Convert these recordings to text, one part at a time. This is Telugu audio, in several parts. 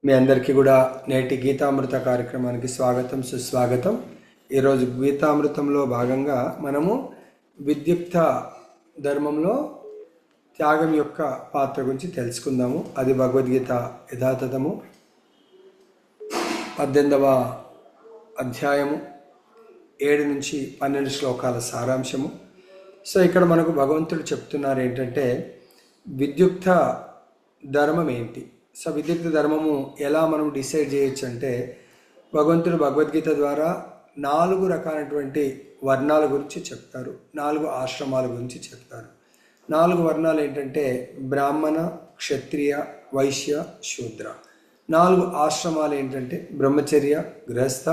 మీ అందరికీ కూడా నేటి గీతామృత కార్యక్రమానికి స్వాగతం సుస్వాగతం. ఈరోజు గీతామృతంలో భాగంగా మనము విద్యుక్త ధర్మంలో త్యాగం యొక్క పాత్ర గురించి తెలుసుకుందాము. అది భగవద్గీత యథాతథము 18వ అధ్యాయము 7 నుంచి 12 శ్లోకాల సారాంశము. సో ఇక్కడ మనకు భగవంతుడు చెప్తున్నారు ఏంటంటే విద్యుక్త ధర్మం ఏంటి. సో విద్యుక్త ధర్మము ఎలా మనం డిసైడ్ చేయొచ్చు అంటే భగవంతుడు భగవద్గీత ద్వారా 4 రకాలైనటువంటి వర్ణాల గురించి చెప్తారు, 4 ఆశ్రమాల గురించి చెప్తారు. 4 వర్ణాలు ఏంటంటే బ్రాహ్మణ, క్షత్రియ, వైశ్య, శూద్ర. 4 ఆశ్రమాలు ఏంటంటే బ్రహ్మచర్య, గృహస్థ,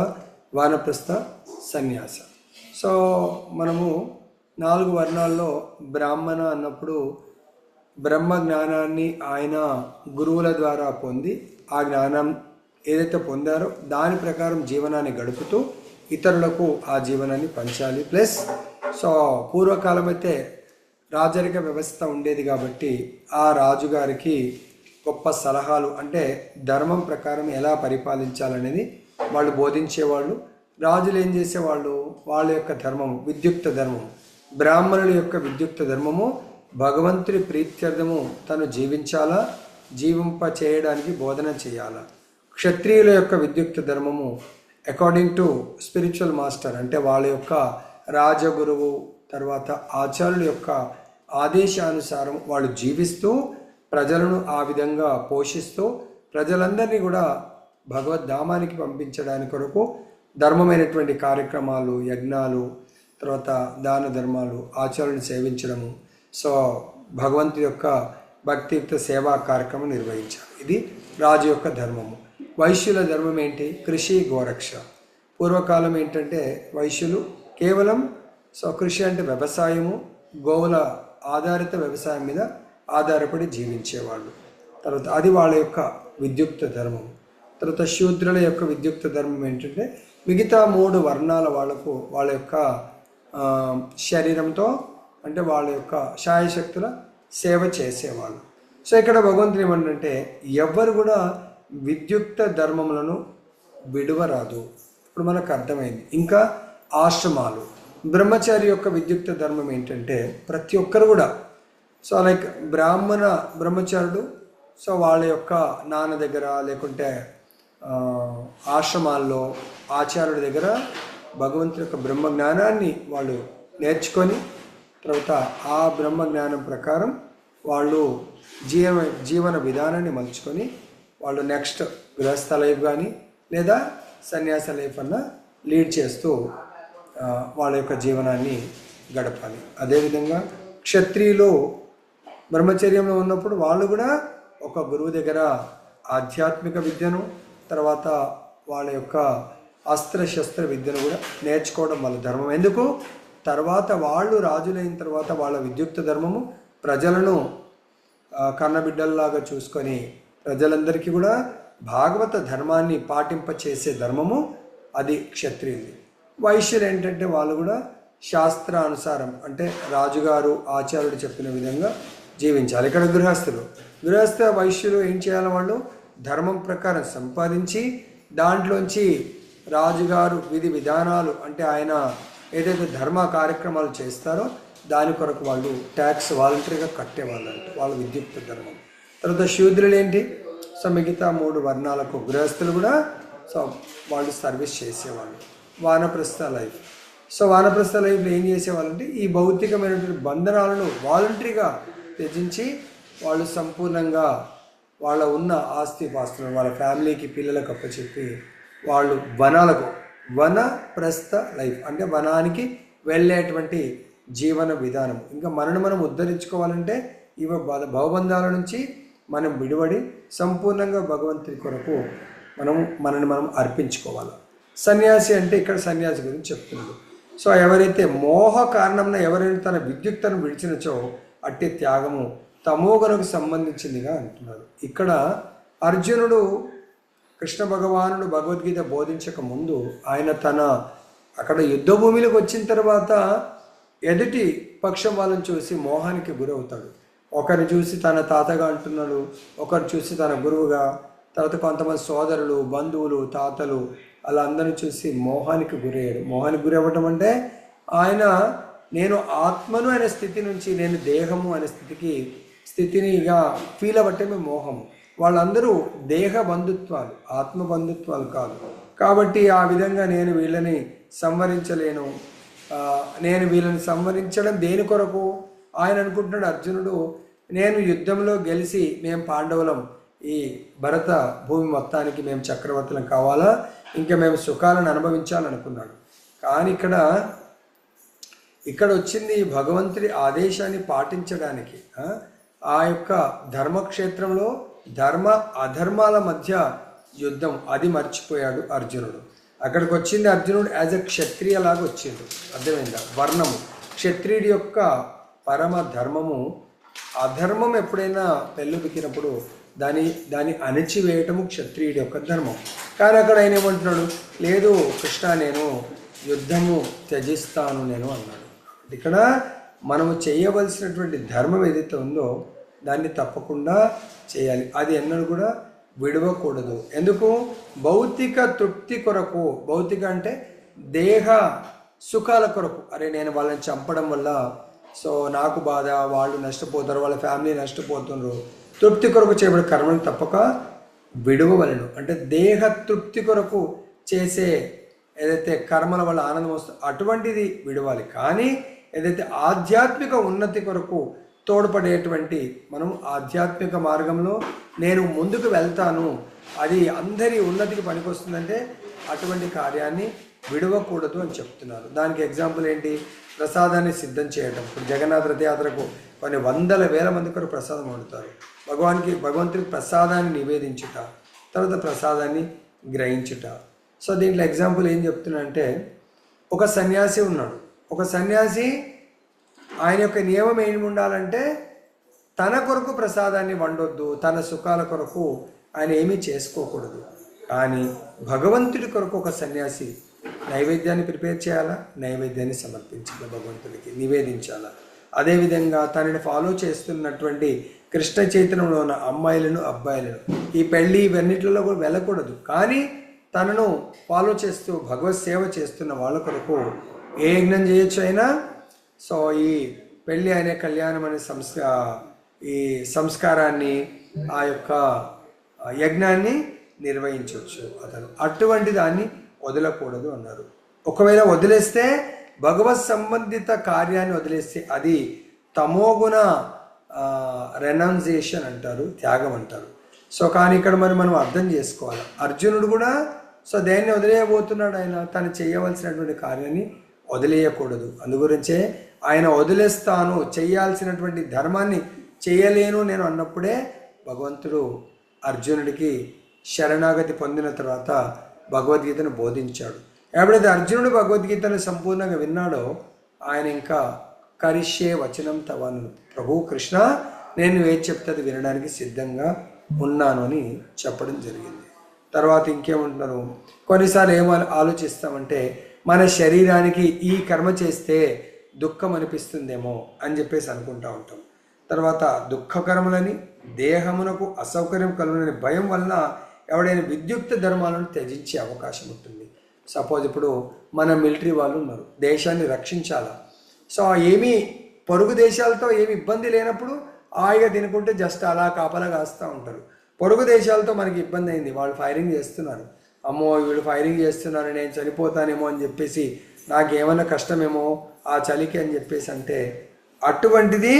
వానప్రస్థ, సన్యాస. సో మనము 4 వర్ణాల్లో బ్రాహ్మణ అన్నప్పుడు బ్రహ్మ జ్ఞానాన్ని ఆయన గురువుల ద్వారా పొంది ఆ జ్ఞానం ఏదైతే పొందారో దాని ప్రకారం జీవనాన్ని గడుపుతూ ఇతరులకు ఆ జీవనాన్ని పంచాలి. ప్లస్ సో పూర్వకాలం అయితే రాజరిక వ్యవస్థ ఉండేది కాబట్టి ఆ రాజుగారికి గొప్ప సలహాలు అంటే ధర్మం ప్రకారం ఎలా పరిపాలించాలనేది వాళ్ళు బోధించేవాళ్ళు. రాజులు ఏం చేసేవాళ్ళు, వాళ్ళ యొక్క ధర్మము విద్యుక్త ధర్మము, బ్రాహ్మణుల యొక్క విద్యుక్త ధర్మము భగవంతుడి ప్రీత్యర్థము తను జీవించాలా, జీవింప చేయడానికి బోధన చేయాలా. క్షత్రియుల యొక్క విద్యుక్త ధర్మము అకార్డింగ్ టు స్పిరిచువల్ మాస్టర్ అంటే వాళ్ళ యొక్క రాజగురువు తర్వాత ఆచార్యుల యొక్క ఆదేశానుసారం వాళ్ళు జీవిస్తూ ప్రజలను ఆ విధంగా పోషిస్తూ ప్రజలందరినీ కూడా భగవద్ధామానికి పంపించడానికి కొరకు ధర్మమైనటువంటి కార్యక్రమాలు, యజ్ఞాలు, తర్వాత దాన ధర్మాలు, ఆచార్యులను సేవించడము, సో భగవంతుడి యొక్క భక్తియుక్త సేవా కార్యక్రమం నిర్వహించారు. ఇది రాజు యొక్క ధర్మము. వైశ్యుల ధర్మం ఏంటి, కృషి గోరక్ష. పూర్వకాలం ఏంటంటే వైశ్యులు కేవలం సో కృషి అంటే వ్యవసాయము, గోవుల ఆధారిత వ్యవసాయం మీద ఆధారపడి జీవించేవాళ్ళు. తర్వాత అది వాళ్ళ యొక్క విద్యుక్త ధర్మం. తర్వాత శూద్రుల యొక్క విద్యుక్త ధర్మం ఏంటంటే మిగతా 3 వర్ణాల వాళ్లకు వాళ్ళ యొక్క శరీరంతో అంటే వాళ్ళ యొక్క శాయశక్తుల సేవ చేసేవాళ్ళు. సో ఇక్కడ భగవంతుడు ఏమంటే ఎవరు కూడా విద్యుక్త ధర్మములను విడువరాదు. ఇప్పుడు మనకు అర్థమైంది. ఇంకా ఆశ్రమాలు, బ్రహ్మచారి యొక్క విద్యుక్త ధర్మం ఏంటంటే ప్రతి ఒక్కరు కూడా సో లైక్ బ్రాహ్మణ బ్రహ్మచారుడు సో వాళ్ళ యొక్క నాన్న దగ్గర లేకుంటే ఆశ్రమాల్లో ఆచార్యుడి దగ్గర భగవంతుడి యొక్క బ్రహ్మ జ్ఞానాన్ని వాళ్ళు నేర్చుకొని తర్వాత ఆ బ్రహ్మ జ్ఞానం ప్రకారం వాళ్ళు జీవన విధానాన్ని మలుచుకొని వాళ్ళు నెక్స్ట్ గృహస్థ లైఫ్ కానీ లేదా సన్యాస లైఫ్ అన్న లీడ్ చేస్తూ వాళ్ళ యొక్క జీవనాన్ని గడపాలి. అదేవిధంగా క్షత్రియులు బ్రహ్మచర్యంలో ఉన్నప్పుడు వాళ్ళు కూడా ఒక గురువు దగ్గర ఆధ్యాత్మిక విద్యను తర్వాత వాళ్ళ యొక్క అస్త్రశస్త్ర విద్యను కూడా నేర్చుకోవడం వాళ్ళ ధర్మం. ఎందుకు, తర్వాత వాళ్ళు రాజులైన తర్వాత వాళ్ళ విద్యుక్త ధర్మము ప్రజలను కన్నబిడ్డల్లాగా చూసుకొని ప్రజలందరికీ కూడా భాగవత ధర్మాన్ని పాటింపచేసే ధర్మము అది క్షత్రియులు. వైశ్యులు ఏంటంటే వాళ్ళు కూడా శాస్త్రానుసారం అంటే రాజుగారు ఆచార్యుడు చెప్పిన విధంగా జీవించాలి. ఇక్కడ గృహస్థ వైశ్యులు ఏం చేయాలి, వాళ్ళు ధర్మం ప్రకారం సంపాదించి దాంట్లోంచి రాజుగారు విధి విధానాలు అంటే ఆయన ఏదైతే ధర్మ కార్యక్రమాలు చేస్తారో దాని కొరకు వాళ్ళు ట్యాక్స్ వాలంటరీగా కట్టేవాళ్ళు అంటే వాళ్ళ విద్యుక్త ధర్మం. తర్వాత శూద్రులు ఏంటి, సో మిగతా 3 వర్ణాలకు గృహస్థులు కూడా సో వాళ్ళు సర్వీస్ చేసేవాళ్ళు. వానప్రస్థ లైఫ్, సో వానప్రస్థ లైఫ్లో ఏం చేసేవాళ్ళంటే ఈ భౌతికమైనటువంటి బంధనాలను వాలంటరీగా త్యజించి వాళ్ళు సంపూర్ణంగా వాళ్ళ ఉన్న ఆస్తిపాస్తులను వాళ్ళ ఫ్యామిలీకి పిల్లలకు అప్పచెప్పి వాళ్ళు వనప్రస్థ లైఫ్ అంటే వనానికి వెళ్ళేటువంటి జీవన విధానం. ఇంకా మనం ఉద్ధరించుకోవాలంటే భవబంధాల నుంచి మనం విడివడి సంపూర్ణంగా భగవంతుడి కొరకు మనం అర్పించుకోవాలి. సన్యాసి అంటే ఇక్కడ సన్యాసి గురించి చెప్తున్నాడు. సో ఎవరైతే మోహ కారణంగా ఎవరైనా తన విద్యుక్తను విడిచినచో అట్టి త్యాగము తమోగుణకు సంబంధించిందిగా అంటున్నారు. ఇక్కడ అర్జునుడు కృష్ణ భగవానుడు భగవద్గీత బోధించక ముందు ఆయన అక్కడ యుద్ధ భూమిలోకి వచ్చిన తర్వాత ఎదుటి పక్షం వాళ్ళని చూసి మోహానికి గురవుతాడు. ఒకరిని చూసి తన తాతగా అంటున్నాడు, ఒకరు చూసి తన గురువుగా, తర్వాత కొంతమంది సోదరులు, బంధువులు, తాతలు అలా అందరిని చూసి మోహానికి గురయ్యాడు. మోహానికి గురి అవ్వటం అంటే ఆయన నేను ఆత్మను అనే స్థితి నుంచి నేను దేహము అనే స్థితినిగా ఫీల్ అవ్వటమే మోహము. వాళ్ళందరూ దేహ బంధుత్వాలు, ఆత్మ బంధుత్వాలు కాదు. కాబట్టి ఆ విధంగా నేను వీళ్ళని సంవరించలేను. నేను వీళ్ళని సంవరించడం దేని కొరకు? ఆయన అనుకుంటున్నాడు, అర్జునుడు నేను యుద్ధంలో గెలిచి మేము పాండవులం, ఈ భరత భూమి మొత్తానికి మేము చక్రవర్తులం కావాలా, ఇంకా మేము సుఖాలను అనుభవించాలనుకున్నాడు. కానీ ఇక్కడ వచ్చింది భగవంతుడి ఆదేశాన్ని పాటించడానికి. ఆ యొక్క ధర్మక్షేత్రంలో ధర్మ అధర్మాల మధ్య యుద్ధం, అది మర్చిపోయాడు అర్జునుడు. అక్కడికి వచ్చింది అర్జునుడు యాజ్ ఎ క్షత్రియ లాగా వచ్చిండు. అర్థమైందా? వర్ణము క్షత్రియుడి యొక్క పరమ ధర్మము. అధర్మం ఎప్పుడైనా పెళ్ళుబికినప్పుడు దాన్ని అణిచివేయటము క్షత్రియుడి యొక్క ధర్మం. కానీ అక్కడ ఆయన ఏమంటున్నాడు, లేదు కృష్ణ నేను యుద్ధము త్యజిస్తాను నేను అన్నాడు. ఇక్కడ మనము చేయవలసినటువంటి ధర్మం ఏదైతే ఉందో దాన్ని తప్పకుండా చేయాలి. అది ఎన్నడూ కూడా విడవకూడదు. ఎందుకు? భౌతిక తృప్తి కొరకు. భౌతిక అంటే దేహ సుఖాల కొరకు. అరే నేను వాళ్ళని చంపడం వల్ల సో నాకు బాధ, వాళ్ళు నష్టపోతారు, వాళ్ళ ఫ్యామిలీ నష్టపోతున్నారు, తృప్తి కొరకు చేయబడే కర్మను తప్పక విడవవలను. అంటే దేహ తృప్తి కొరకు చేసే ఏదైతే కర్మల వల్ల ఆనందం వస్తుందో అటువంటిది విడవాలి. కానీ ఏదైతే ఆధ్యాత్మిక ఉన్నతి కొరకు తోడ్పడేటువంటి, మనం ఆధ్యాత్మిక మార్గంలో నేను ముందుకు వెళ్తాను, అది అందరి ఉన్నతికి పనికొస్తుందంటే అటువంటి కార్యాన్ని విడవకూడదు అని చెప్తున్నారు. దానికి ఎగ్జాంపుల్ ఏంటి? ప్రసాదాన్ని సిద్ధం చేయడం. ఇప్పుడు జగన్నాథ రథయాత్రకు కొన్ని వందల వేల మంది కొరకు ప్రసాదం వండుతారు. భగవంతుడికి ప్రసాదాన్ని నివేదించుట, తర్వాత ప్రసాదాన్ని గ్రహించుట. సో దీంట్లో ఎగ్జాంపుల్ ఏం చెప్తున్నా అంటే, ఒక సన్యాసి ఉన్నాడు. ఒక సన్యాసి ఆయన యొక్క నియమం ఏమి ఉండాలంటే తన కొరకు ప్రసాదాన్ని వండొద్దు, తన సుఖాల కొరకు ఆయన ఏమీ చేసుకోకూడదు. కానీ భగవంతుడి కొరకు ఒక సన్యాసి నైవేద్యాన్ని ప్రిపేర్ చేయాలా, నైవేద్యాన్ని సమర్పించాలా, భగవంతుడికి నివేదించాలా. అదేవిధంగా తనని ఫాలో చేస్తున్నటువంటి కృష్ణ చైతన్యంలో ఉన్న అమ్మాయిలను, అబ్బాయిలను ఈ పెళ్ళి ఇవన్నిటిలో కూడా వెళ్ళకూడదు. కానీ తనను ఫాలో చేస్తూ భగవత్ సేవ చేస్తున్న వాళ్ళ కొరకు ఏ యజ్ఞం చేయొచ్చు అయినా. సో ఈ పెళ్ళి అనే కళ్యాణం అనే ఈ సంస్కారాన్ని, ఆ యొక్క యజ్ఞాన్ని నిర్వహించవచ్చు అతను. అటువంటి దాన్ని వదలకూడదు అన్నారు. ఒకవేళ వదిలేస్తే భగవత్ సంబంధిత కార్యాన్ని వదిలేస్తే అది తమోగుణ రెనౌన్సియేషన్ అంటారు, త్యాగం అంటారు. సో కానీ ఇక్కడ మనం అర్థం చేసుకోవాలి, అర్జునుడు కూడా సో దేన్ని వదిలేయబోతున్నాడు. ఆయన తను చేయవలసినటువంటి కార్యాన్ని వదిలేయకూడదు. అందుగురించే ఆయన వదిలేస్తాను, చేయాల్సినటువంటి ధర్మాన్ని చేయలేను నేను అన్నప్పుడే భగవంతుడు అర్జునుడికి శరణాగతి పొందిన తర్వాత భగవద్గీతను బోధించాడు. ఎప్పుడైతే అర్జునుడు భగవద్గీతను సంపూర్ణంగా విన్నాడో ఆయన ఇంకా కరిష్యే వచనం తవను, ప్రభు కృష్ణ నేను ఏది చెప్తే అది వినడానికి సిద్ధంగా ఉన్నాను అని చెప్పడం జరిగింది. తర్వాత ఇంకేమంటున్నారు, కొన్నిసార్లు ఏమో ఆలోచిస్తామంటే మన శరీరానికి ఈ కర్మ చేస్తే దుఃఖం అనిపిస్తుందేమో అని చెప్పేసి అనుకుంటూ ఉంటాం. తర్వాత దుఃఖకరములని, దేహమునకు అసౌకర్యం కలుగునని భయం వలన ఎవడైనా విద్యుక్త ధర్మాలను త్యజించే అవకాశం ఉంటుంది. సపోజ్ ఇప్పుడు మన మిలిటరీ వాళ్ళు ఉన్నారు, దేశాన్ని రక్షించాలా. సో ఏమీ పొరుగు దేశాలతో ఏమి ఇబ్బంది లేనప్పుడు హాయిగా తినుకుంటే జస్ట్ అలా కాపలా కాస్తూ ఉంటారు. పొరుగు దేశాలతో మనకి ఇబ్బంది అయింది, వాళ్ళు ఫైరింగ్ చేస్తున్నారు, అమ్మో వీళ్ళు ఫైరింగ్ చేస్తున్నారు నేను చనిపోతానేమో అని చెప్పేసి, నాకేమైనా కష్టమేమో ఆ చలికి అని చెప్పేసి అంటే అటువంటిది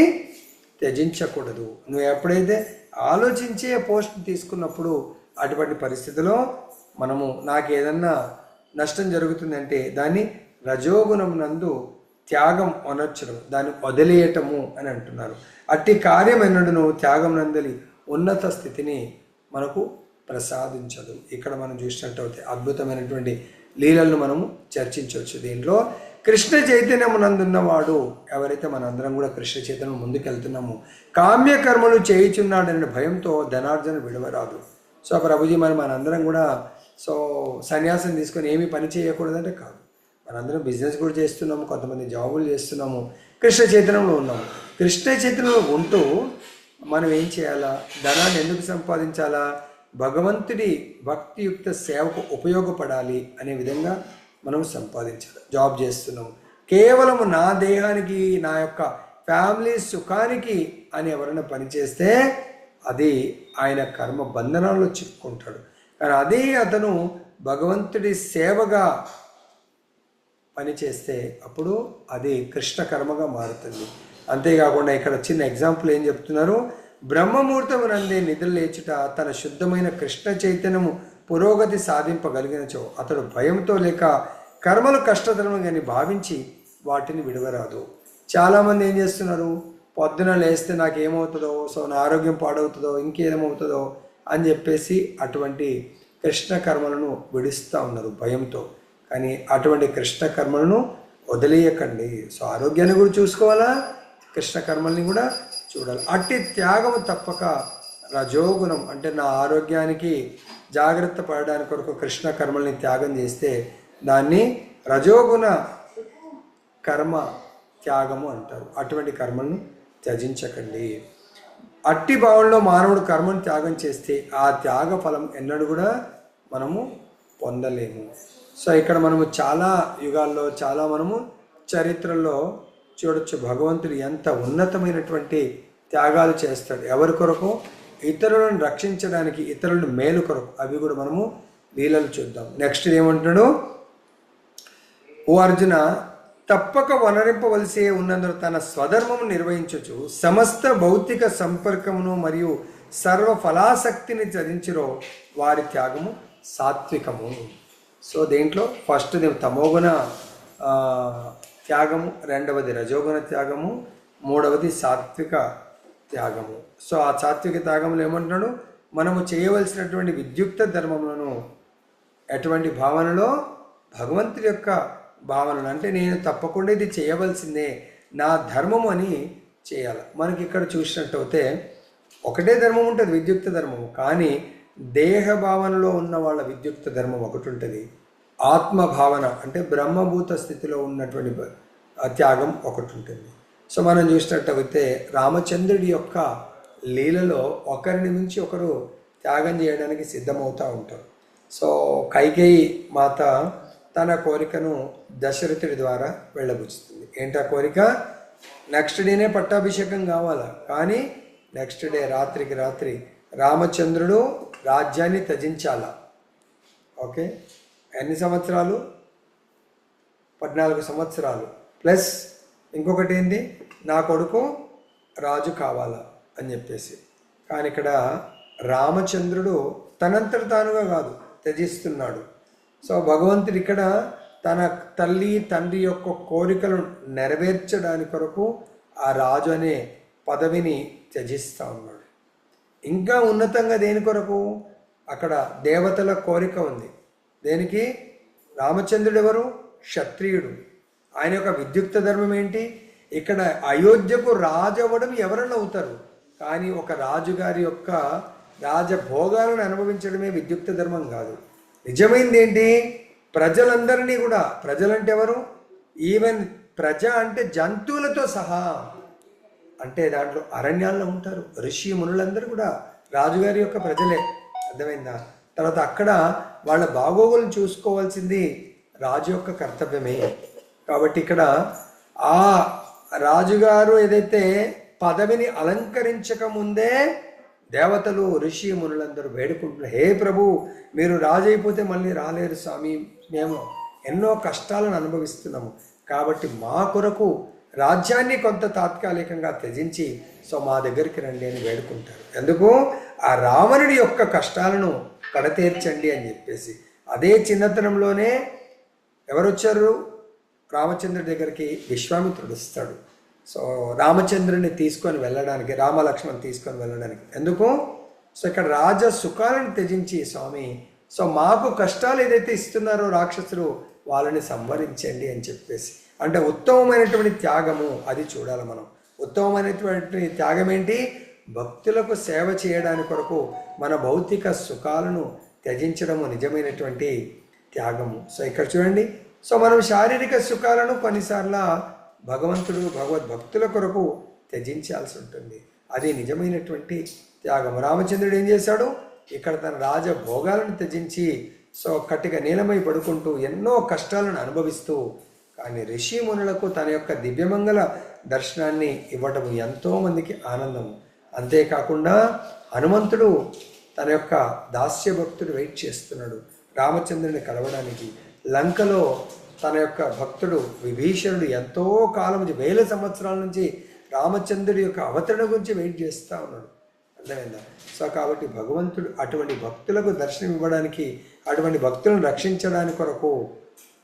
త్యజించకూడదు. నువ్వు ఎప్పుడైతే ఆలోచించే పోస్ట్ తీసుకున్నప్పుడు అటువంటి పరిస్థితిలో మనము నాకు ఏదన్నా నష్టం జరుగుతుందంటే దాన్ని రజోగుణం నందు త్యాగం అనర్చడం, దాన్ని వదిలేయటము అని అంటున్నారు. అట్టి కార్యం ఎన్నడూ త్యాగం నందలి ఉన్నత స్థితిని మనకు ప్రసాదించదు. ఇక్కడ మనం చూసినట్టయితే అద్భుతమైనటువంటి లీలలను మనము చర్చించవచ్చు. దీంట్లో కృష్ణ చైతన్యమునందున్నవాడు ఎవరైతే మనందరం కూడా కృష్ణ చైతన్యం ముందుకెళ్తున్నామో కామ్యకర్మలు చేయుచున్నాడనే భయంతో ధనార్జన విడవరాదు. సో ప్రభుజీ మనందరం కూడా సో సన్యాసం తీసుకొని ఏమీ పని చేయకూడదంటే కాదు, మనందరం బిజినెస్ కూడా చేస్తున్నాము, కొంతమంది జాబులు చేస్తున్నాము, కృష్ణ చైతన్యంలో ఉన్నాము. కృష్ణ చైతన్యంలో ఉంటూ మనం ఏం చేయాలా, ధనాన్ని ఎందుకు సంపాదించాలా, భగవంతుడి భక్తియుక్త సేవకు ఉపయోగపడాలి అనే విధంగా మనం సంపాదించాలి. జాబ్ చేస్తున్నాం కేవలం నా దేహానికి, నా యొక్క ఫ్యామిలీ సుఖానికి అని ఎవరైనా పనిచేస్తే అది ఆయన కర్మ బంధనాల్లో చిక్కుకుంటాడు. కానీ అదే అతను భగవంతుడి సేవగా పనిచేస్తే అప్పుడు అది కృష్ణ కర్మగా మారుతుంది. అంతేకాకుండా ఇక్కడ చిన్న ఎగ్జాంపుల్ ఏం చెప్తున్నారు, బ్రహ్మముహూర్తమునందే నిద్ర లేచుట తన శుద్ధమైన కృష్ణ చైతన్యము పురోగతి సాధింపగలిగినచో అతడు భయంతో లేక కర్మలు కష్టతరమని భావించి వాటిని విడవరాదు. చాలామంది ఏం చేస్తున్నారు, పొద్దున లేస్తే నాకు ఏమవుతుందో, సో నా ఆరోగ్యం పాడవుతుందో, ఇంకేమవుతుందో అని చెప్పేసి అటువంటి కృష్ణ కర్మలను విడిస్తూ ఉన్నారు భయంతో. కానీ అటువంటి కృష్ణ కర్మలను వదిలేయకండి. సో ఆరోగ్యాన్ని కూడా చూసుకోవాలా, కృష్ణ కర్మల్ని కూడా చూడాలి. అట్టి త్యాగము తప్పక రజోగుణం, అంటే నా ఆరోగ్యానికి జాగ్రత్త పడడానికి కొరకు కృష్ణ కర్మల్ని త్యాగం చేస్తే దాన్ని రజోగుణ కర్మ త్యాగము అంటారు. అటువంటి కర్మలను త్యజించకండి. అట్టి భావంలో మానవుడు కర్మను త్యాగం చేస్తే ఆ త్యాగ ఫలం ఎన్నడూ కూడా మనము పొందలేము. సో ఇక్కడ మనము చాలా యుగాల్లో, చాలా మనము చరిత్రలో చూడొచ్చు భగవంతుడు ఎంత ఉన్నతమైనటువంటి త్యాగాలు చేస్తాడు. ఎవరి కొరకు? ఇతరులను రక్షించడానికి, ఇతరులను మేలు కొరకు. అవి కూడా మనము లీలలు చూద్దాం. నెక్స్ట్ ఏమంటున్నాడు, ఓ అర్జున, తప్పక వనరింపవలసి ఉన్నందున తన స్వధర్మము నిర్వహించచ్చు సమస్త భౌతిక సంపర్కమును మరియు సర్వ ఫలాసక్తిని త్యజించిరో వారి త్యాగము సాత్వికము. సో దేంట్లో ఫస్ట్ తమోగుణ త్యాగము, రెండవది రజోగుణ త్యాగము, మూడవది సాత్విక త్యాగము. సో ఆ సాత్విక త్యాగంలో ఏమంటున్నాడు, మనము చేయవలసినటువంటి విద్యుక్త ధర్మములను ఎటువంటి భావనలో, భగవంతుడి యొక్క భావనలు, అంటే నేను తప్పకుండా ఇది చేయవలసిందే, నా ధర్మము అని చేయాలి. మనకి ఇక్కడ చూసినట్టయితే ఒకటే ధర్మం ఉంటుంది, విద్యుక్త ధర్మము. కానీ దేహ భావనలో ఉన్న వాళ్ళ విద్యుక్త ధర్మం ఒకటి ఉంటుంది, ఆత్మ భావన అంటే బ్రహ్మభూత స్థితిలో ఉన్నటువంటి త్యాగం ఒకటి ఉంటుంది. సో మనం చూసినట్టయితే రామచంద్రుడి యొక్క లీలలో ఒకరిని మించి ఒకరు త్యాగం చేయడానికి సిద్ధమవుతూ ఉంటారు. సో కైకేయి మాత తన కోరికను దశరథుడి ద్వారా వెళ్ళబుచ్చుతుంది. ఏంటా కోరిక? నెక్స్ట్ డేనే పట్టాభిషేకం కావాలా, కానీ నెక్స్ట్ డే రాత్రికి రాత్రి రామచంద్రుడు రాజ్యాన్ని త్యజించాలా. ఓకే, ఎన్ని సంవత్సరాలు? 14 సంవత్సరాలు ప్లస్ ఇంకొకటి ఏంది, నా కొడుకు రాజు కావాలా అని చెప్పేసి. కానీ ఇక్కడ రామచంద్రుడు తనంతట తానుగా కాదు, త్యజిస్తున్నాడు. సో భగవంతుడు ఇక్కడ తన తల్లి తండ్రి యొక్క కోరికలు నెరవేర్చడానికి కొరకు ఆ రాజు అనే పదవిని త్యజిస్తూ ఉన్నాడు. ఇంకా ఉన్నతంగా దేని కొరకు? అక్కడ దేవతల కోరిక ఉంది. దేనికి? రామచంద్రుడు ఎవరు? క్షత్రియుడు. ఆయన యొక్క విద్యుక్త ధర్మం ఏంటి? ఇక్కడ అయోధ్యకు రాజు అవ్వడం ఎవరన్నా అవుతారు, కానీ ఒక రాజుగారి యొక్క రాజభోగాలను అనుభవించడమే విద్యుక్త ధర్మం కాదు. నిజమైంది ఏంటి? ప్రజలందరినీ కూడా, ప్రజలంటే ఎవరు? ఈవెన్ ప్రజ అంటే జంతువులతో సహా, అంటే దాంట్లో అరణ్యాల్లో ఉంటారు ఋషి మునులందరూ కూడా రాజుగారి యొక్క ప్రజలే. అర్థమైందా? తర్వాత అక్కడ వాళ్ళ బాగోగులను చూసుకోవాల్సింది రాజు యొక్క కర్తవ్యమే. కాబట్టి ఇక్కడ ఆ రాజుగారు ఏదైతే పదవిని అలంకరించక ముందే దేవతలు ఋషి మునులందరూ వేడుకుంటున్నారు, హే ప్రభు, మీరు రాజు అయిపోతే మళ్ళీ రాలేరు స్వామి, మేము ఎన్నో కష్టాలను అనుభవిస్తున్నాము, కాబట్టి మా కొరకు రాజ్యాన్ని కొంత తాత్కాలికంగా త్యజించి సో మా దగ్గరికి రండి అని వేడుకుంటారు. ఎందుకు? ఆ రావణుడి యొక్క కష్టాలను కడతీర్చండి అని చెప్పేసి. అదే చిన్నతనంలోనే ఎవరు వచ్చారు రామచంద్రుడి దగ్గరికి? విశ్వామిత్రుడు వస్తాడు. సో రామచంద్రుడిని తీసుకొని వెళ్ళడానికి, రామలక్ష్మణ్ తీసుకొని వెళ్ళడానికి. ఎందుకు? సో ఇక్కడ రాజ సుఖాలను త్యజించి స్వామి, సో మాకు కష్టాలు ఏదైతే ఇస్తున్నారో రాక్షసులు, వాళ్ళని సంహరించండి అని చెప్పేసి. అంటే ఉత్తమమైనటువంటి త్యాగము అది చూడాలి మనం. ఉత్తమమైనటువంటి త్యాగం ఏంటి? భక్తులకు సేవ చేయడానికి కొరకు మన భౌతిక సుఖాలను త్యజించడము నిజమైనటువంటి త్యాగము. సో ఇక్కడ చూడండి, సో మనం శారీరక సుఖాలను కొన్నిసార్లు భగవంతుడు భగవద్భక్తుల కొరకు త్యజించాల్సి ఉంటుంది. అది నిజమైనటువంటి త్యాగం. రామచంద్రుడు ఏం చేశాడు? ఇక్కడ తన రాజభోగాలను త్యజించి సో కటిక నీలమై పడుకుంటూ ఎన్నో కష్టాలను అనుభవిస్తూ, కానీ ఋషిమునులకు తన యొక్క దివ్యమంగళ దర్శనాన్ని ఇవ్వటం ఎంతోమందికి ఆనందం. అంతేకాకుండా హనుమంతుడు తన యొక్క దాస్య భక్తుడు వెయిట్ చేస్తున్నాడు రామచంద్రుని కలవడానికి. లంకలో తన యొక్క భక్తుడు విభీషణుడు ఎంతో కాలం నుంచి, 1000 సంవత్సరాల నుంచి రామచంద్రుడి యొక్క అవతరణ గురించి వెయిట్ చేస్తూ ఉన్నాడు. అర్థమైందా? సో కాబట్టి భగవంతుడు అటువంటి భక్తులకు దర్శనం ఇవ్వడానికి, అటువంటి భక్తులను రక్షించడానికి కొరకు,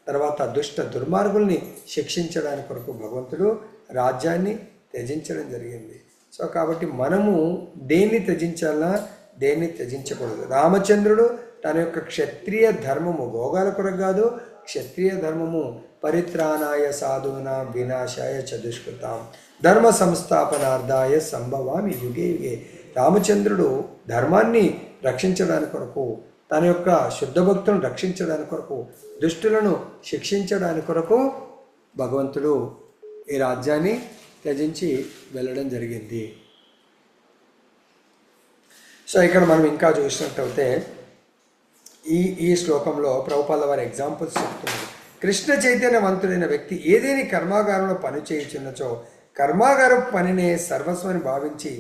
తర్వాత దుష్ట దుర్మార్గుల్ని శిక్షించడానికి కొరకు భగవంతుడు రాజ్యాన్ని త్యజించడం జరిగింది. సో కాబట్టి మనము దేన్ని త్యజించాలా, దేన్ని త్యజించకూడదు. రామచంద్రుడు తన యొక్క క్షత్రియ ధర్మము భోగాల కొరకు కాదు, క్షత్రియ ధర్మము పరిత్రాణాయ సాధూనా వినాశాయ చతుష్కృతాం ధర్మ సంస్థాపనార్థాయ సంభవామి యుగే యుగే. రామచంద్రుడు ధర్మాన్ని రక్షించడానికి కొరకు, తన యొక్క శుద్ధ భక్తులను రక్షించడానికి కొరకు, దుష్టులను శిక్షించడానికి కొరకు భగవంతుడు ఈ రాజ్యాన్ని త్యజించి వెళ్ళడం జరిగింది. సో ఇక్కడ మనం ఇంకా చూసినట్టయితే ఈ శ్లోకంలో ప్రభుపాద వారి ఎగ్జాంపుల్స్ చెప్తున్నారు. కృష్ణ చైతన్యవంతుడైన వ్యక్తి ఏదేని కర్మాగారంలో పని చేయుచున్నచో కర్మాగారం పనినే సర్వస్వని భావించి